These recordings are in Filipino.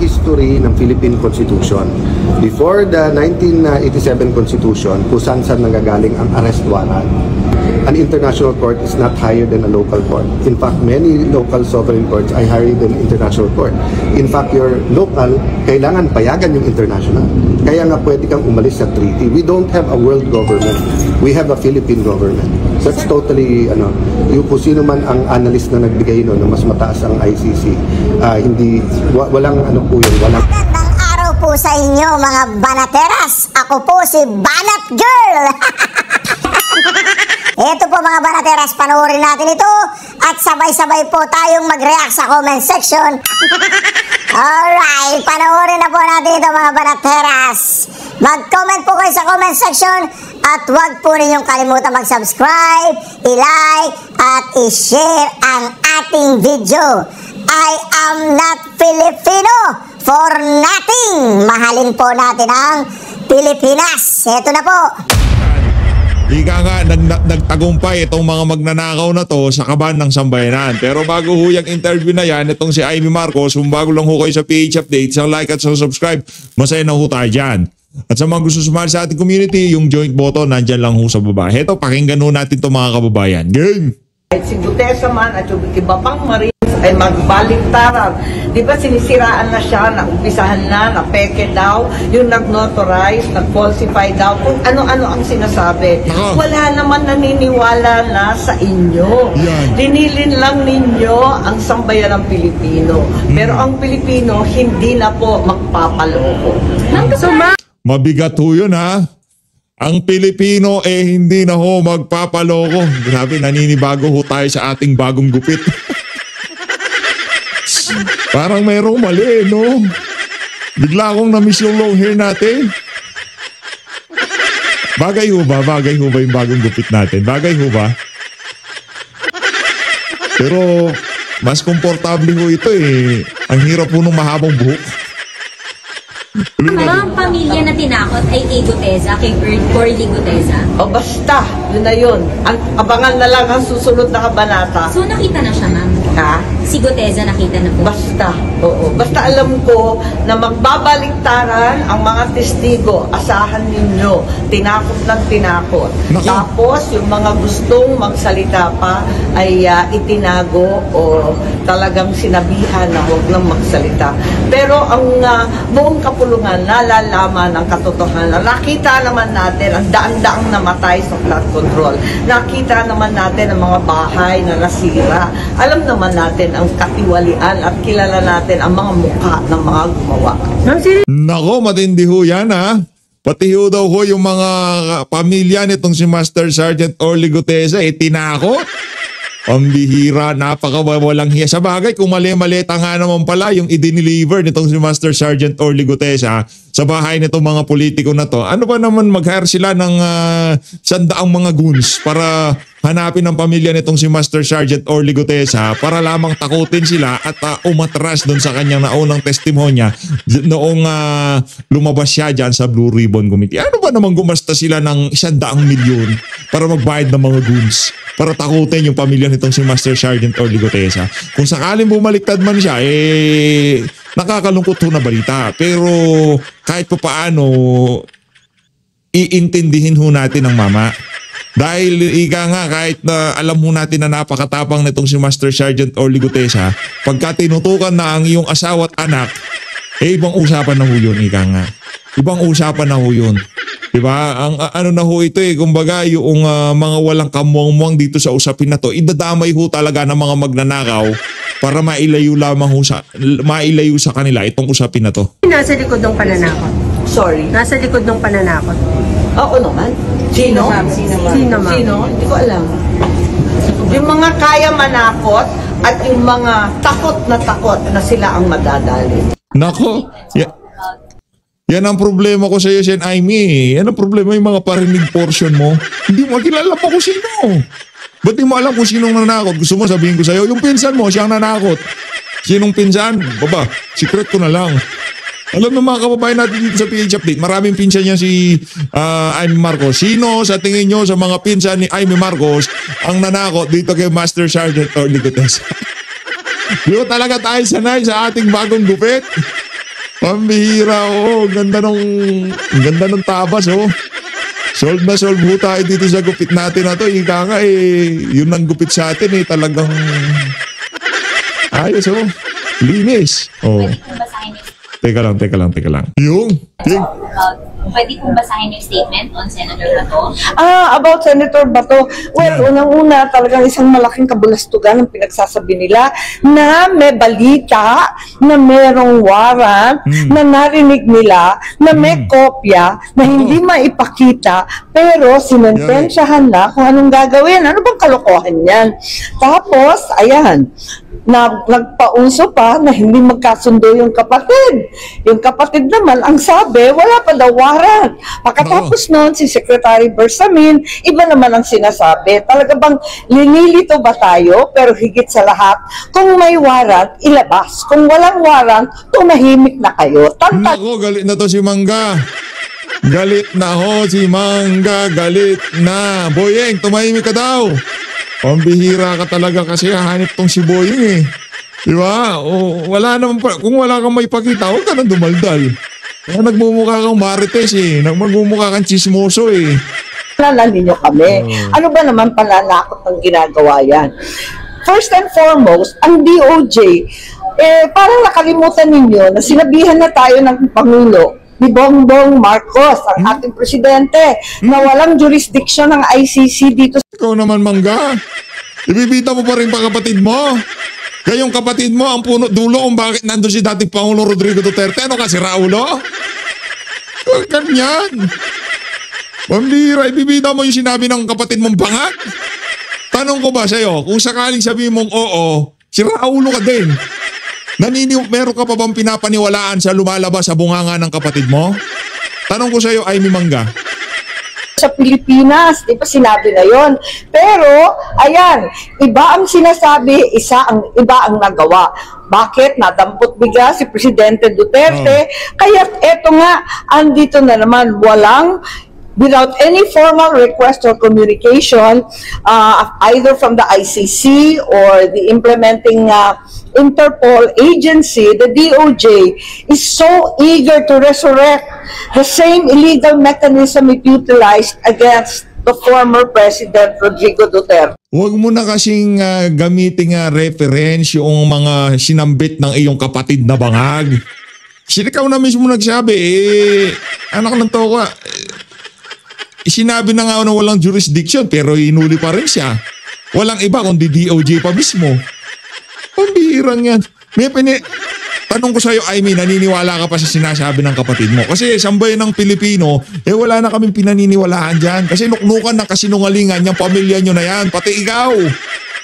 history ng Philippine Constitution. Before the 1987 Constitution, kung saan nanggagaling ang arrest warrant, an international court is not higher than a local court. In fact, many local sovereign courts are higher than international court. In fact, your local, kailangan payagan yung international. Kaya nga pwede kang umalis sa treaty. We don't have a world government. We have a Philippine government. That's totally, yung kung sino man ang analyst na nagbigay no, na mas mataas ang ICC, walang po yun, walang... Magandang araw po sa inyo mga banateras. Ako po si Banat Girl. Ito po mga banateras, panoorin natin ito at sabay-sabay po tayong mag-react sa comment section. Alright, panoorin na po natin ito mga banateras. Mag-comment po kayo sa comment section at huwag po ninyong kalimutan mag-subscribe, i-like at i-share ang ating video. I am not Filipino for nothing. Mahalin po natin ang Pilipinas. Ito na po. Ika nga, nagtagumpay itong mga magnanakaw na to sa kaban ng sambayanan. Pero bago ho yung interview na yan, itong si Amy Marcos, kung bago lang ho kayo sa PH Update, sa like at sa subscribe, masaya na ho tayo dyan. At sa mga gusto sumali sa ating community, yung joint button, nandyan lang ho sa baba. Heto, pakinggan ho natin itong mga kababayan. Game! Si Gutesa man at yung iba pang Marines ay magbaliktaran. Di ba sinisiraan na siya, naumpisahan na, napeke daw, yung nag-notarize, nag-falsify daw, kung ano-ano ang sinasabi. Wala naman naniniwala na sa inyo. Linilin lang ninyo ang sambayan ng Pilipino. Pero ang Pilipino, hindi na po magpapaloko. Mabigat ho yun ha. Ang Pilipino hindi na ho magpapaloko. Grabe, naninibago ho tayo sa ating bagong gupit. Parang mayroong mali, no? Bigla akong na-miss yung long hair natin. Bagay ho ba? Bagay ho ba yung bagong gupit natin? Bagay ho ba? Pero mas komportable ho ito eh. Ang hirap ho nung mahabang buhok. Ang pamilya na tinakot ay kay Gutesa, kay Orly Gutesa? O basta, yun na yun. Abangan na lang ang susunod na kabanata. So nakita na siya, ma'am? Ha? Si Gutesa nakita na po? Basta, oo. Basta alam ko na magbabaliktaran ang mga testigo. Asahan ninyo. Tinakot ng tinakot. Tapos, yung mga gustong magsalita pa ay itinago o talagang sinabihan na huwag nang magsalita. Pero ang buong kapulungan, nalalaman ang katotohanan. Nakita naman natin ang daan-daang namatay sa flood control. Nakita naman natin ang mga bahay na nasira. Alam naman natin ang katiwalian at kilala natin ang mga mukha ng mga gumawa. Nako, matindi ho yan ha. Pati ho daw ho yung mga pamilya nitong si Master Sergeant Orly Gutesa tinakot. Ang bihira, napakawalang hiya. Sa bagay, kung mali-malita nga naman pala yung i-deliver nitong si Master Sergeant Orly Gutesa sa bahay nitong mga politiko na to, ano ba naman mag-hire sila ng sandaang mga goons para hanapin ang pamilya nitong si Master Sergeant Orly Gutesa para lamang takutin sila at umatras doon sa kanyang naunang testimonya noong lumabas siya dyan sa Blue Ribbon Committee. Ano ba naman gumasta sila ng 100 milyon para magbayad ng mga goons para takutin yung pamilya nitong si Master Sergeant Orly Gutesa? Kung sakaling bumaliktad man siya, nakakalungkot ho na balita. Pero kahit pa paano, iintindihin ho natin ang mama. Dahil ika nga, kahit na alam ho natin na napakatapang nitong si Master Sergeant Orly Gutesa, pagka tinutukan na ang iyong asawa at anak, ibang usapan na ho yun, ika nga. Ibang usapan na ho yun. Diba? Ang ano na ho ito kumbaga yung mga walang kamuang-muang dito sa usapin na to, idadamay ho talaga ng mga magnanakaw para mailayo lamang ho mailayo sa kanila itong usapin na to. Nasa likod ng pananakot. Sorry. Nasa likod ng pananakot. Oo naman. Sino? Sino, ma'am? Sino? Hindi ko alam. Yung mga kaya manakot at yung mga takot na sila ang madadali. Nako. Yan ang problema ko sa iyo, Sen Amy. Yan ang problema yung mga parinig portion mo. Hindi mo kilala pa kung sino. Ba't di mo alam kung sinong nanakot? Gusto mo sabihin ko sa iyo, yung pinsan mo, siyang nanakot. Sinong pinsan? Baba, secret ko na lang. Alam ng mga kababayan natin dito sa PH Update, maraming pinsan niya si Amy Marcos. Sino sa tingin nyo sa mga pinsan ni Amy Marcos ang nanakot dito kay Master Sergeant Orly Gutesa? Di ba talaga tayo sanay sa ating bagong gupit? Pambihira, oh. Ganda nung tabas, oh. Solve na solve ho tayo dito sa gupit natin na to. Ika nga yun ang gupit sa atin talagang ayos, oh. Linis. Oh. Pwede kong basahin yung Teka lang. pwede kong basahin yung statement on Senator Bato? About Senator Bato, well, Yeah. unang-una talagang isang malaking kabulastugan ang pinagsasabi nila na may balita na merong warrant na narinig nila na may kopya na hindi maipakita pero sinentensyahan na kung anong gagawin. Ano bang kalokohan yan? Tapos, ayan, nagpauso pa na hindi magkasundo yung kapatid. Yung kapatid naman, ang sabi, wala pa daw warrant. Pagkatapos noon, si Secretary Bersamin, iba naman ang sinasabi. Talaga bang linilito ba tayo? Pero higit sa lahat, kung may warrant, ilabas. Kung walang warrant, tumahimik na kayo. Nako, galit na to si Mangga. Galit na ho si Mangga. Galit na. Boyeng, tumahimik ka daw. Pambihira ka talaga kasi hahanip tong si Boyeng Di ba? O, wala naman pa. Kung wala kang may pakita, huwag ka nang dumaldal. Kaya nagmumukha kang marites Nagmumukha kang chismoso Panalan ninyo kami. Ano ba naman pananakot ng ginagawa yan? First and foremost, ang DOJ, parang nakalimutan ninyo na sinabihan na tayo ng Pangulo ni Bongbong Marcos, ang ating presidente, na walang jurisdiction ng ICC dito. Ikaw naman, Mangga. Ibibita mo pa rin pa kapatid mo. Kayong kapatid mo ang puno dulo kung bakit nandun si dating Pangulo Rodrigo Duterte. Ano ka, si Raulo? Ganyan. Pambira, ibibita mo yung sinabi ng kapatid mong bangag. Tanong ko ba sa'yo, kung sakaling sabihin mong oo, si Raulo ka din. Meron ka pa bang pinapaniwalaan sa lumalabas sa bunganga ng kapatid mo? Tanong ko sa'yo, Amy Mangga. Sa Pilipinas, di ba sinabi na yon? Pero, ayan, iba ang sinasabi, iba ang nagawa. Bakit? Nadampot bigla si Presidente Duterte. Kaya eto nga, andito na naman, without any formal request or communication, either from the ICC or the implementing Interpol agency, the DOJ is so eager to resurrect the same illegal mechanism it utilized against the former President Rodrigo Duterte. Huwag mo na kasing gamitin reference yung mga sinambit ng iyong kapatid na bangag. Ikaw na mismo nagsabi, anak ng toka, sinabi na nga na walang jurisdiction pero inuli pa rin siya. Walang iba kundi DOJ pa mismo. Pambihirang yan. Tanong ko sa'yo, Amy, naniniwala ka pa sa sinasabi ng kapatid mo? Kasi sambay ng Pilipino, wala na kaming pinaniniwalaan dyan. Kasi nuknukan ng kasinungalingan yung pamilya nyo na yan. Pati ikaw.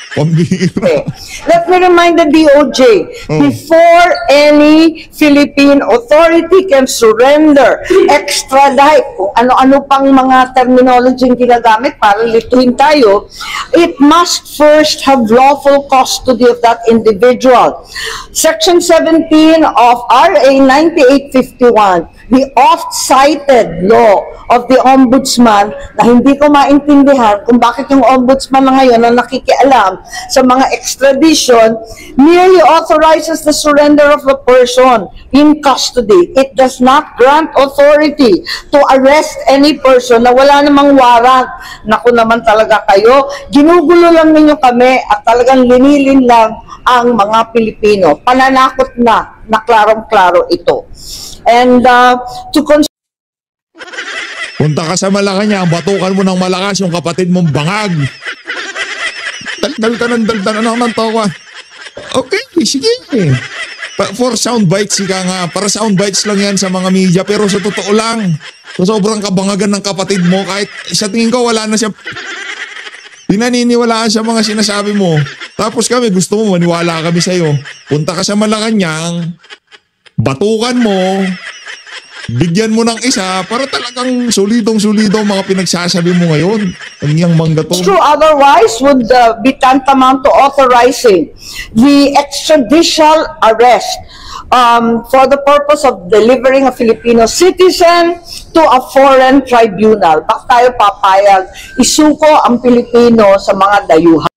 Pambihira. Let me remind the DOJ, before any Philippine authority can surrender, extradite, kung ano-ano pang mga terminology yung ginagamit para lituin tayo, it must first have lawful custody of that individual. Section 17 of RA 9851, the oft-cited law of the Ombudsman, na hindi ko maintindihan kung bakit yung Ombudsman na ngayon na nakikialam sa mga extradition, merely authorizes the surrender of a person in custody. It does not grant authority to arrest any person na wala namang warrant. Naku naman talaga kayo, ginugulo lang ninyo kami at talagang linilin lang ang mga Pilipino. Pananakot na klarong-klaro ito. And Punta ka sa Malacanang, batukan mo ng malakas yung kapatid mong bangag. Daldal ka ng daldal. Ano ng tawa? Okay, sige. For sound bites, para sound bites lang yan sa mga media. Pero sa totoo lang, sa sobrang kabangagan ng kapatid mo, kahit sa tingin ko wala na siya pinaniniwalaan sa mga sinasabi mo. Tapos kami, gusto mo, maniwala kami sa'yo. Punta ka sa Malacanang, batukan mo, bigyan mo ng isa para talagang solidong-solido mga pinagsasabi mo ngayon. Ang iyang Mangga to. true, otherwise would be tantamount to authorizing the extrajudicial arrest for the purpose of delivering a Filipino citizen to a foreign tribunal. Bakit tayo papayag isuko ang Pilipino sa mga dayuhan?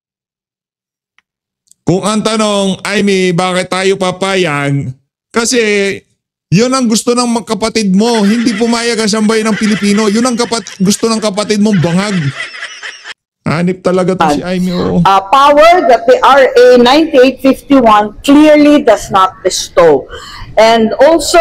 Kung ang tanong, Amy, bakit tayo papayag? Kasi Yun ang gusto ng mga kapatid mo. Hindi pumayag ang sambayan ng Pilipino. Yun ang gusto ng kapatid mong bangag. Hanip talaga to si Aimee. Power that the RA 9851 clearly does not bestow. And also,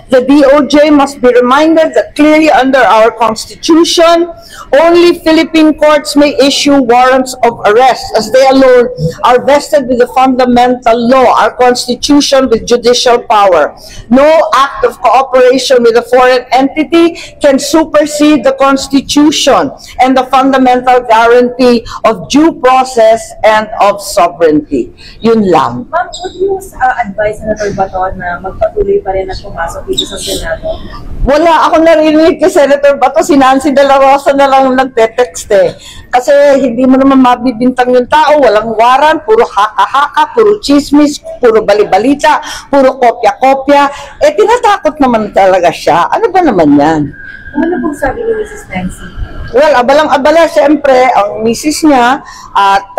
the DOJ must be reminded that clearly under our Constitution, only Philippine courts may issue warrants of arrest, as they alone are vested with the fundamental law, our Constitution with judicial power. No act of cooperation with a foreign entity can supersede the Constitution and the fundamental guarantee of due process and of sovereignty. Yun lang. Ma'am, would you advise Senator Bato na magpatuloy pa rin at pumasok dito sa Senado? Wala ako narinig kay Senator Bato, si Nancy De La Rosa na lang nagte-text eh. Kasi hindi mo naman mabibintang yung tao, walang waran, puro haka-haka, puro chismis, puro balibalita, puro kopya-kopya. Eh, tinatakot naman talaga siya. Ano ba naman yan? Ano pong sabi ni Mrs. Nancy? Well, abalang-abala siyempre ang misis niya at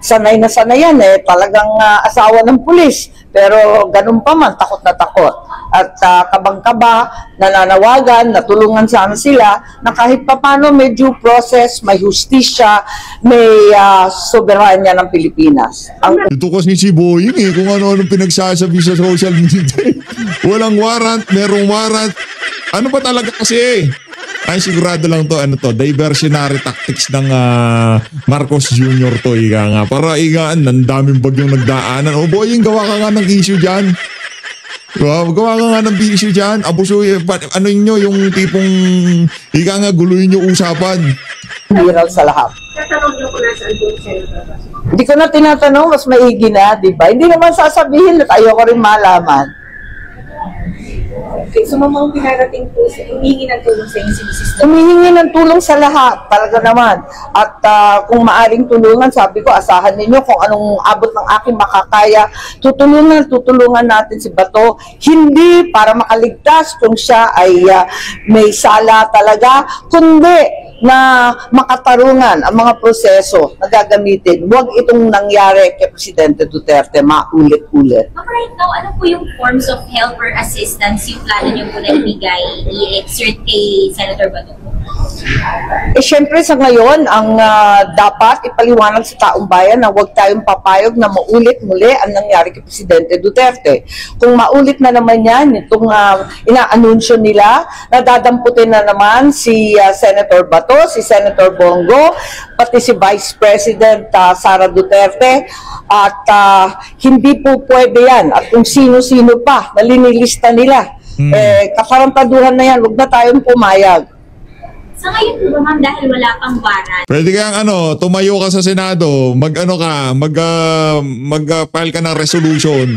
sanay na sanay yan eh, talagang asawa ng pulis. Pero ganun pa man, takot na takot. At kabang-kaba, nananawagan, natulungan sana sila na kahit papano may due process, may justisya, may soberanya ng Pilipinas. Ito kasi si Boying kung ano-ano pinagsasabi sa social media. Walang warrant, merong warrant. Ano ba talaga kasi ay sigurado lang to, diversionary tactics ng Marcos Jr. to, ika nga. Para igaan, ang daming bagyong nagdaanan. O Boying, gawa ka nga ng issue dyan. Gawa ka nga ng issue dyan. Abuso, ano nyo, yung tipong, ika nga, guluhin nyo usapan. Viral sa lahat. Tatanong niyo ko na sa Senator. Hindi ko na tinatanong, mas maigi na, di ba? Hindi naman sasabihin at ayoko rin malaman. Okay, so mamang pinarating po, humihingi ng tulong sa inyo si Mrs. Humihingi ng tulong sa lahat, talaga naman. At kung maaring tulungan, sabi ko, asahan ninyo kung anong abot ng aking makakaya. Tutulungan natin si Bato. Hindi para makaligtas kung siya ay may sala talaga, kundi na makatarungan ang mga proseso na gagamitin. Huwag itong nangyari kay Presidente Duterte maulit-ulit. Ma'am, right now, ano po yung forms of help or assistance yung plano niyo po na ibigay, i-exert kay Senator Bato? Eh, syempre sa ngayon, ang dapat ipaliwanag sa taong bayan na huwag tayong papayag na maulit muli ang nangyari kay Presidente Duterte. Kung maulit na naman yan, itong inaanunsyo nila, nadadamputin na naman si Senator Bato, si Senator Bongo, pati si Vice President Sara Duterte, at hindi po pwede yan. At kung sino-sino pa, nalinilista nila. Kakarantaduhan na yan, huwag na tayong pumayag. Sa ngayon po ba, ma'am, dahil wala pang warrant? Pwede kang tumayo ka sa Senado, mag-file ka ng resolution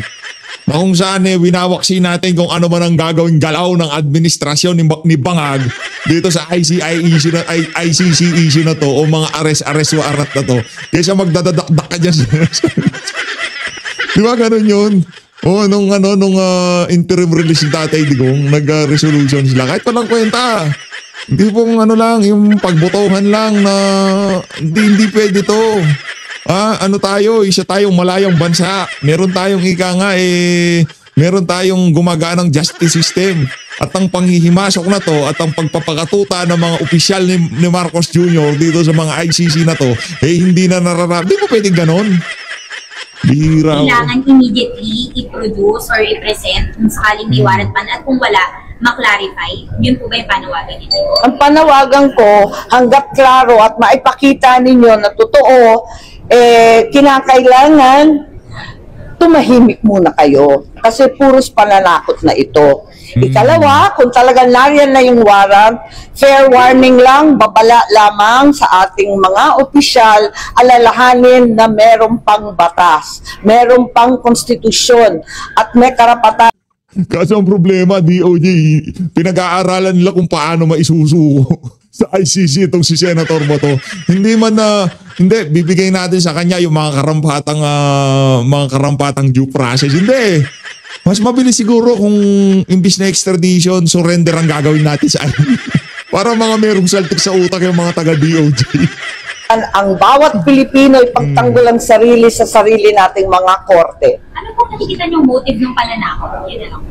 na kung saan winawaksin natin kung ano man ang gagawing galaw ng administrasyon ni Bangag dito sa ICC issue na to o mga arrest warrant na to. Kaysa magdadadakdak ka dyan. Di ba ganun yun? Nung interim release ni Tatay Digong, nag-resolution sila. Kahit palang kwenta. Hindi pong yung pagbotohan lang na hindi pwede to. Isa tayong malayang bansa. Meron tayong meron tayong gumaganang justice system. At ang panghihimasok na to at ang pagpapakatuta ng mga opisyal ni Marcos Jr. dito sa mga ICC na to, hindi na nararap. Di ba pwedeng ganon? Bihira. Kailangan immediately i-produce or i-present kung sakaling may warrant pan at kung wala, ma-clarify. Yun po ba yung panawagan nito? Ang panawagan ko, hanggat klaro at maipakita ninyo na totoo, kinakailangan tumahimik muna kayo. Kasi puros pananakot na ito. Ikalawa, kung talagang nariyan na yung warrant, fair warning lang, babala lamang sa ating mga opisyal, alalahanin na meron pang batas, meron pang konstitusyon, at may karapatan. Kasi ang problema, DOJ, pinag-aaralan nila kung paano maisusuko sa ICC itong si Senator Bato. Hindi, bibigay natin sa kanya yung mga karampatang due process. Hindi. Mas mabilis siguro kung imbis na extradition, surrender ang gagawin natin sa para mga merong saltik sa utak yung mga taga-DOJ. Ang bawat Pilipino ipagtanggol ang sarili sa sarili nating mga korte. Ano po nakikita niyong motive ng pananakot? Yan na lang.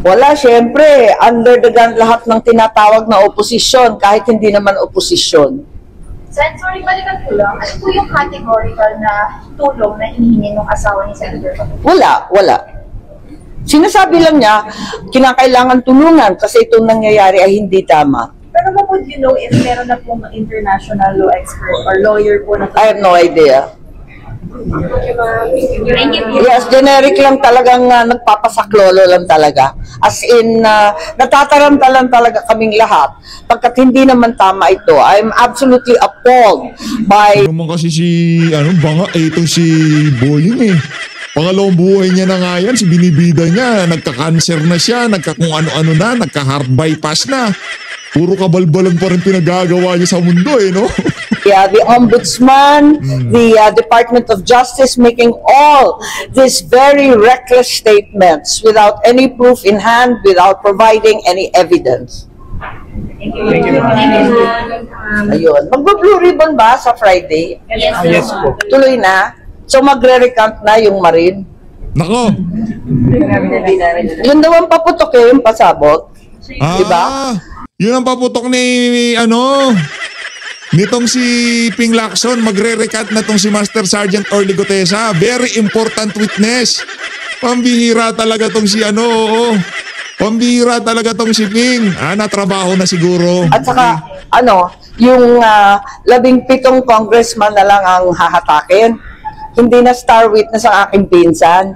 Wala, syempre, under the gun lahat ng tinatawag na oposisyon, kahit hindi naman oposisyon. Sen, sorry, balikan ko lang. Ano po yung categorical na tulong na hinihingi ng asawa ni Senator Patuloy? Wala. Sinasabi lang niya, kinakailangan tulungan kasi itong nangyayari ay hindi tama. Pero would you know if meron na pong international law expert or lawyer po na I have no idea. Thank you. Yes, generic lang talagang nagpapasaklolo lang talaga. As in, natatarantalan talaga kaming lahat. Pagkat hindi naman tama ito, I'm absolutely appalled by... Naman kasi itong si Boying eh. Pangalawang buhay niya na nga yan, si binibida niya, nagka-cancer na siya, nagka-kung ano-ano na, nagka-heart bypass na. Puro kabalbalan pa rin pinagagawa niya sa mundo eh, no? the Ombudsman, the Department of Justice making all these very reckless statements without any proof in hand, without providing any evidence. Thank you. Thank you. Ayun. Magbo-blue ribbon ba sa Friday? Yes po. Tuloy na. So magre-recount na yung Marine. Nako! Yun daw ang paputok eh, yung pasabot. Diba? Yun ang paputok ni, nitong si Ping Lacson, magre-recant na tong si Master Sergeant Orly Gutesa. Very important witness. Pambihira talaga tong si Pambihira talaga tong si Ping. Natrabaho na siguro. At saka, yung 17 congressman na lang ang hahatakin. Hindi na star witness ang aking pinsan.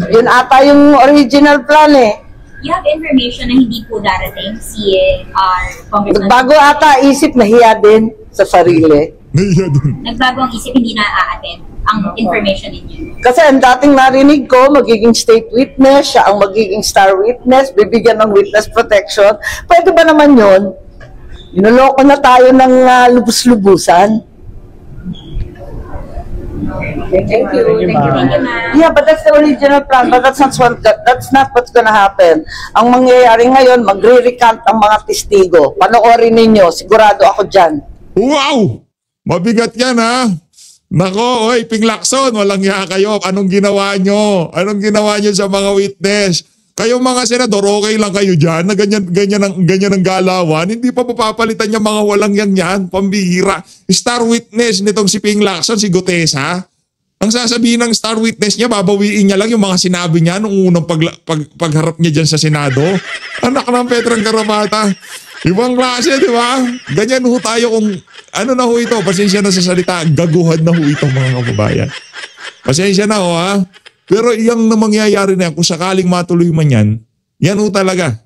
Yun ata yung original plan eh. You have information na hindi po darating si Congressman. Bago ata isip, nahiya din sa sarili. Nagbago ang isip, hindi na a-attend ang information ninyo. Kasi ang dating narinig ko, magiging state witness, siya ang magiging star witness, bibigyan ng witness protection. Pwede ba naman yun? Inuloko na tayo ng lubus-lubusan. Thank you. Thank you, ma'am. Yeah, but that's the original plan. But that's not what's gonna happen. Ang mangyayari ngayon, magre-recant ang mga testigo. Panoorin ninyo, sigurado ako dyan. Wow! Mabigat yan ha! Nako, Ping Lacson, walang hiya kayo. Anong ginawa nyo? Anong ginawa nyo sa mga witness? Kayong mga senador, okay lang kayo dyan na ganyan ang galawan. Hindi pa papapalitan yung mga walang yan. Pambihira. Star witness nitong si Ping Lacson, si Gutesa. Ang sasabihin ng star witness niya, babawiin niya lang yung mga sinabi niya nung unang pagharap niya dyan sa Senado. Anak ng Petrang Karamata. Ibang klase, di ba? Ganyan ho tayo kung ano na ho ito. Pasensya na sa salita. Gaguhan na ho ito mga kababayan. Pasensya na ho ha. Pero iyang na mangyayari na yan, kung sakaling matuloy man yan ho talaga.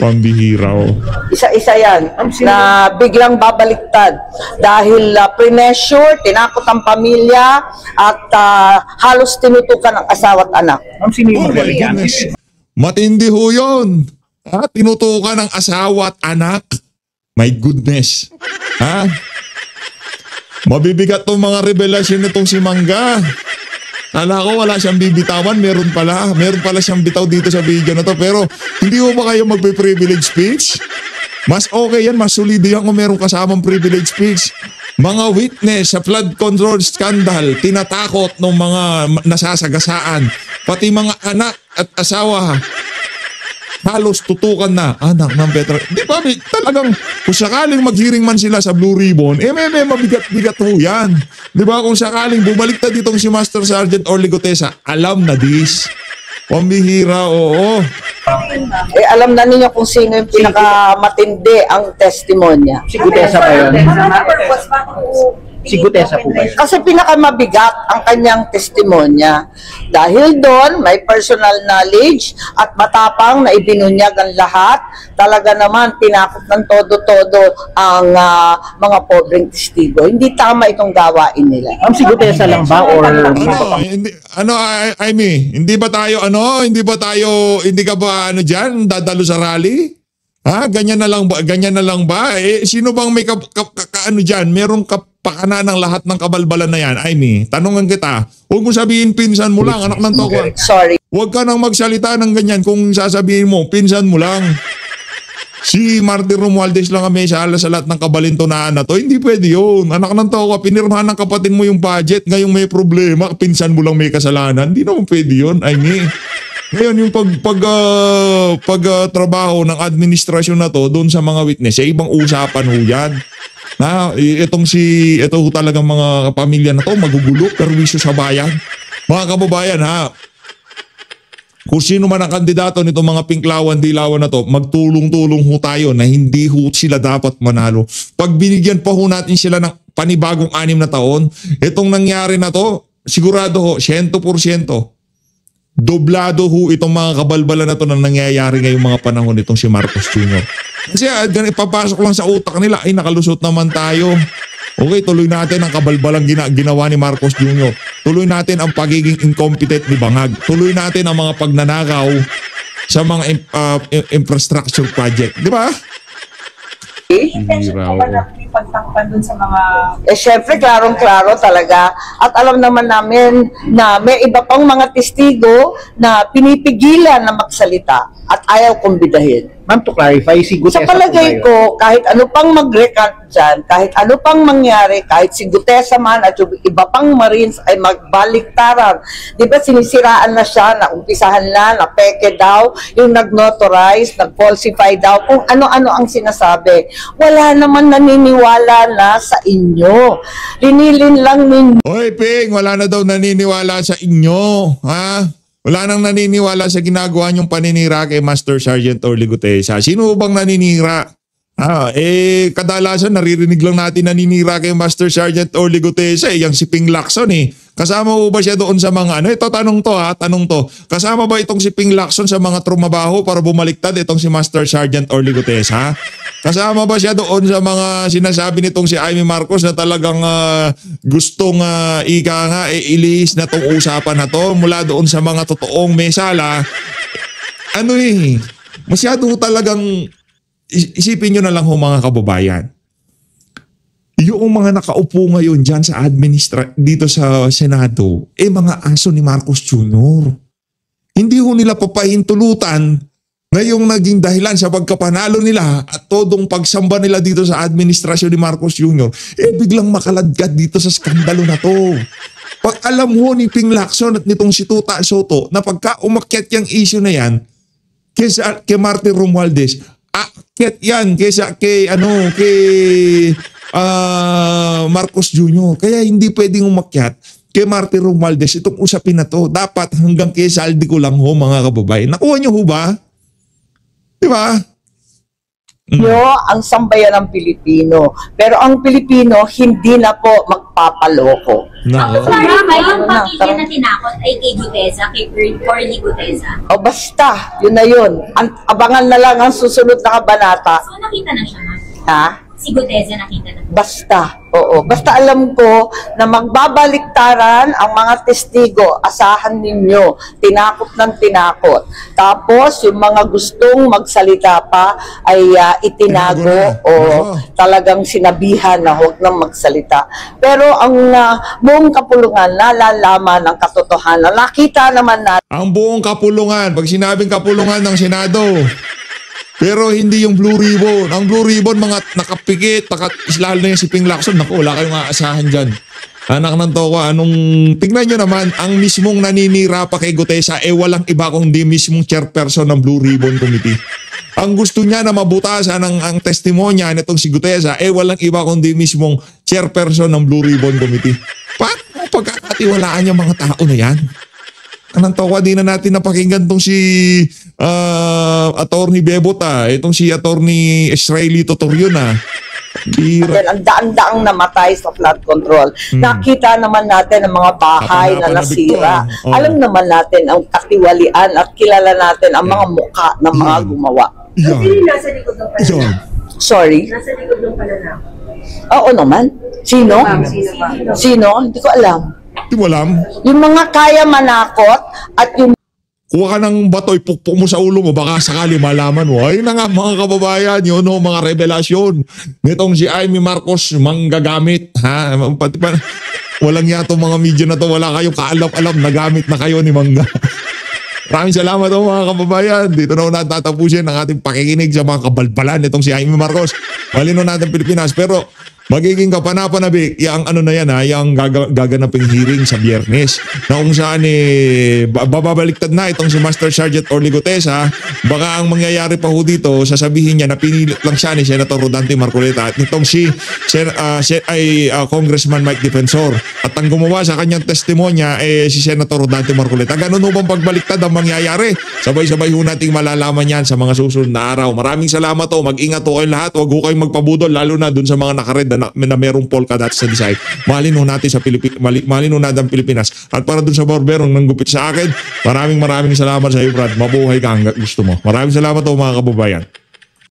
Pambihira ho. Isa-isa yan na biglang babaliktad dahil premature, tinakot ang pamilya at halos tinutukan ang asawa at anak. Oh my goodness. Matindi ho yun. Tinutukan ng asawa at anak. My goodness. Mabibigat tong mga revelasyon nitong si Mangga. Kala ko wala siyang bibitawan, meron pala siyang bitaw dito sa video na to. Pero hindi mo ba kayo magpe-privilege speech? Mas okay yan, mas solido yan kung meron kasamang privilege speech. Mga witness sa flood control scandal, tinatakot ng mga nasasagasaan, pati mga anak at asawa. Halos tutukan na, anak ng Petra. Di ba, talagang kung sakaling mag-hearing man sila sa Blue Ribbon, may mabigat-bigat ho yan. Di ba, kung sakaling bumaliktad ditong si Master Sergeant Orly Gutesa, alam na this. Pambihira, oo. Alam na ninyo kung sino yung pinakamatindi ang testimonya. Si Gutesa ba yun? Si Gutesa po ba? Kasi pinakamabigat ang kanyang testimonya. Dahil doon, may personal knowledge at matapang na ibinunyag ang lahat. Talaga naman, tinakot ng todo-todo ang mga pobreng testigo. Hindi tama itong gawain nila. Si Gutesa lang ba? Or hindi ka ba dyan, dadalo sa rally? Ganyan na lang ba? Sino bang may dyan? Merong pakana ng lahat ng kabalbalan na yan. Tanungan kita, huwag mo sabihin pinsan mo lang, anak ng toko. Sorry. Huwag ka nang magsalita ng ganyan kung sasabihin mo, pinsan mo lang. Si Martin Romualdez lang ang may sala sa lahat ng kabalintunaan na to. Hindi pwede yun. Anak ng tao ka, pinirmahan ng kapatid mo yung budget. Ngayong may problema, pinsan mo lang may kasalanan. Hindi naman pwede yun. I mean, ngayon yung pagtrabaho ng administrasyon na to doon sa mga witness, ibang usapan ho yan. Ito talagang mga pamilya na to, magugulo, perwisyo sa bayan. Mga kababayan ha, kung sino man ang kandidato nitong mga pinklawan-dilawan na to, magtulong-tulong ho tayo na hindi ho sila dapat manalo. Pag binigyan pa ho natin sila ng panibagong 6 na taon, itong nangyari na to, sigurado ho, 100%. Doblado ho itong mga kabalbala na to na nangyayari ngayong mga panahon nitong si Marcos Jr. Kasi ipapasok lang sa utak nila, ay nakalusot naman tayo. Okay, tuloy natin ang kabalbalang ginawa ni Marcos Jr. Tuloy natin ang pagiging incompetent ni Bangag. Tuloy natin ang mga pagnanakaw sa mga infrastructure project. Di ba? Intention ko ba na pagtakpan dun sa mga... Syempre, klarong-klaro talaga. At alam naman namin na may iba pang mga testigo na pinipigilan na magsalita at ayaw kumbidahin. Ma'am, to clarify, si Gutesa Sa palagay ko, kahit ano pang mag-recant dyan, kahit ano pang mangyari, kahit si Gutesa man at yung iba pang Marines ay magbaliktaran. Di ba sinisiraan na siya, naumpisahan na peke daw, yung nag-notarize, nag-falsify daw, kung ano-ano ang sinasabi. Wala naman naniniwala na sa inyo. Linilin lang ninyo. Hoy, Ping, wala na daw naniniwala sa inyo. Ha? Wala nang naniniwala sa ginagawa niyong paninira kay Master Sergeant Orly Gutesa. Sino bang naninira? Kadalasan naririnig lang natin naninira kay Master Sergeant Orly Gutesa, yung si Ping Lacson eh. Kasama mo ba siya doon sa mga tanong to. Kasama ba itong si Ping Lacson sa mga trumabaho para bumaliktad itong si Master Sergeant Orly Gutesa? Kasama ba siya doon sa mga sinasabi nitong si Amy Marcos na talagang gustong ilihis na tong usapan na to mula doon sa mga totoong may sala? Masyado talagang isipin nyo na lang ho mga kababayan. Yung mga nakaupo ngayon dyan sa dito sa Senado, mga aso ni Marcos Jr. Hindi ho nila papahintulutan ngayong naging dahilan sa pagkapanalo nila at todong pagsamba nila dito sa administrasyon ni Marcos Jr. Biglang makaladkad dito sa skandalo na to. Pag alam ho ni Ping Lacson at nitong si Tuta Soto na pagka umakyat yung issue na yan kay Martin Romualdez, akyat yan kay Marcos Jr. Kaya hindi pwedeng umakyat kay Martin Romualdez itong usapin na to. Dapat hanggang kay Saldi ko lang ho mga kababayan. Nakuha nyo ho ba? Di ba? Ang sambayan ng Pilipino. Pero ang Pilipino hindi na po magpapaloko. Ang clarify, yung pamilya na tinakot ay kay Gutesa, kay Orly Gutesa. O basta, yun na yun. Abangan na lang ang susunod na kabanata. So nakita na siya, ma'am? Ha? Si Gutesa nakita na. Basta, oo. Basta alam ko na magbabaliktaran ang mga testigo, asahan ninyo, tinakot ng tinakot. Tapos, yung mga gustong magsalita pa ay itinago o talagang sinabihan na huwag nang magsalita. Pero ang buong kapulungan, nalalaman ng katotohanan. Nakita naman natin. Ang buong kapulungan, pag sinabing kapulungan ng Senado, pero hindi yung Blue Ribbon. Ang Blue Ribbon, mga nakapikit, lalo na yung si Ping Lacson. Naku, wala kayong aasahan dyan. Anak ng toka, tingnan nyo naman, ang mismong naninira pa kay Gutesa, walang iba kundi mismong chairperson ng Blue Ribbon Committee. Ang gusto niya na mabutasan ang testimonya nitong si Gutesa, walang iba kundi mismong chairperson ng Blue Ribbon Committee. Paano pagkakatiwalaan yung mga tao na yan? Anong tawa, di na natin napakinggan tong si Attorney Bebota, itong si Attorney Israeli Totorion Ang daan-daang namatay sa flood control. Nakita naman natin ang mga bahay na nasira. Alam naman natin ang katiwalian at kilala natin ang mga mukha ng mga gumawa. Sino nasa likod ng pananakot? Sorry? Nasa likod ng pananakot? Oo naman. Sino? Sino ba? Sino? Hindi ko alam. Di mo alam? Yung mga kaya manakot at yung kuha ka ng bato, ipukpok mo sa ulo mo, baka sakali malaman mo. Ayun na nga mga kababayan, yun mga revelasyon. Nitong si Amy Marcos manggagamit. Pati pa, walang yato mga media na to, wala kayong kaalam-alam, nagamit na kayo ni Mangga. Maraming salamat po mga kababayan. Dito na natin tatapusin ang ating pakikinig sa mga kabalbalan itong si Jaime Marcos. Malino natin Pilipinas. Pero magiging kapanapanabik yung ano na yan yung gaganaping hearing sa Biyernes na kung saan bababaliktad na itong si Master Sergeant Orly Gutesa. Baka ang mangyayari pa ho dito, sasabihin niya na pinilit lang siya ni Senator Rodante Marcoleta at nitong si Congressman Mike Defensor at ang gumawa sa kanyang testimonya si Senator Rodante Marcoleta. Ganun ho bang pagbaliktad ang mangyayari? Sabay-sabay ho nating malalaman yan sa mga susunod na araw. Maraming salamat ho. Mag-ingat ho kayong lahat. Huwag ho kayong magpabudol lalo na dun sa mga nakared na merong polka dots sa design. Mahalin ho natin ang Pilipinas. At para dun sa barberong nanggupit sa akin, maraming salamat sa iyo, Brad. Mabuhay ka hanggang gusto mo. Maraming salamat ho mga kababayan.